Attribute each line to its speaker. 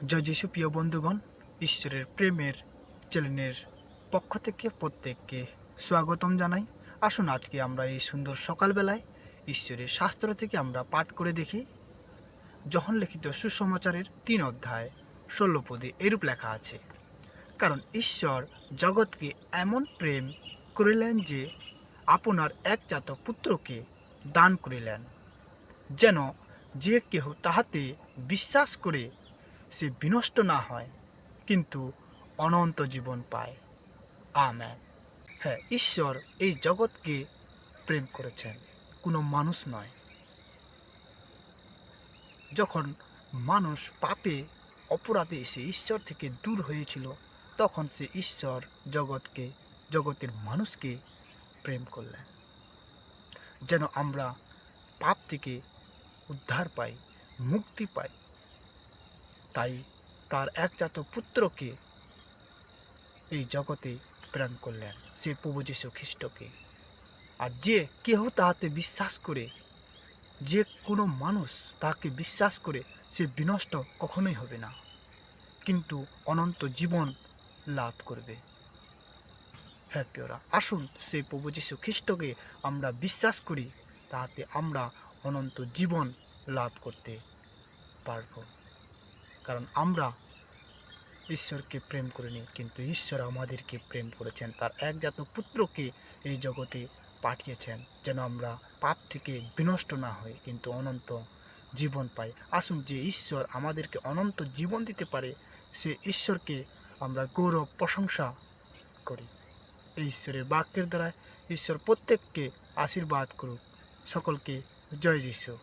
Speaker 1: জয় যিশু প্রিয় বন্ধুগণ, ঈশ্বরের প্রেমের চ্যানেলের পক্ষ থেকে প্রত্যেককে স্বাগতম জানাই। আসুন আজকে আমরা এই সুন্দর সকালবেলায় ঈশ্বরের শাস্ত্র থেকে আমরা পাঠ করে দেখি। যোহন লিখিত সুসমাচারের 3 অধ্যায় 16 পদে এরূপ লেখা আছে, কারণ ঈশ্বর জগৎকে এমন প্রেম করিলেন যে আপনার একজাত পুত্রকে দান করিলেন, যেন যে কেহ তাহাতে বিশ্বাস করে সে বিনষ্ট না হয়, কিন্তু অনন্ত জীবন পায়। আমেন। হ্যাঁ, ঈশ্বর এই জগৎকে প্রেম করেছেন, কোনো মানুষ নয়। যখন মানুষ পাপে অপরাধে এসে ঈশ্বর থেকে দূর হয়েছিল, তখন সে ঈশ্বর জগতের মানুষকে প্রেম করলেন, যেন আমরা পাপ থেকে উদ্ধার পাই, মুক্তি পাই। তাই তার একজাত পুত্রকে এই জগতে প্রেরণ করলেন, সে প্রভু যীশু খ্রিস্টকে। আর যে কেহ তাহাতে বিশ্বাস করে, যে কোনো মানুষ তাকে বিশ্বাস করে, সে বিনষ্ট কখনোই হবে না, কিন্তু অনন্ত জীবন লাভ করবে। হ্যাঁ প্রিয়রা, আসুন সেই প্রভু যীশু খ্রিস্টকে আমরা বিশ্বাস করি, তাহাতে আমরা অনন্ত জীবন লাভ করতে পারব। কারণ আমরা ঈশ্বরকে প্রেম করিনি, কিন্তু ঈশ্বর আমাদেরকে প্রেম করেছেন, তার একজাত পুত্রকে এই জগতে পাঠিয়েছেন, যেন আমরা পাপ থেকে বিনষ্ট না হই, কিন্তু অনন্ত জীবন পাই। আসুন, যে ঈশ্বর আমাদেরকে অনন্ত জীবন দিতে পারে, সে ঈশ্বরকে আমরা গৌরব প্রশংসা করি। এই ঈশ্বরের বাক্যের দ্বারা ঈশ্বর প্রত্যেককে আশীর্বাদ করুক। সকলকে জয় যিশু।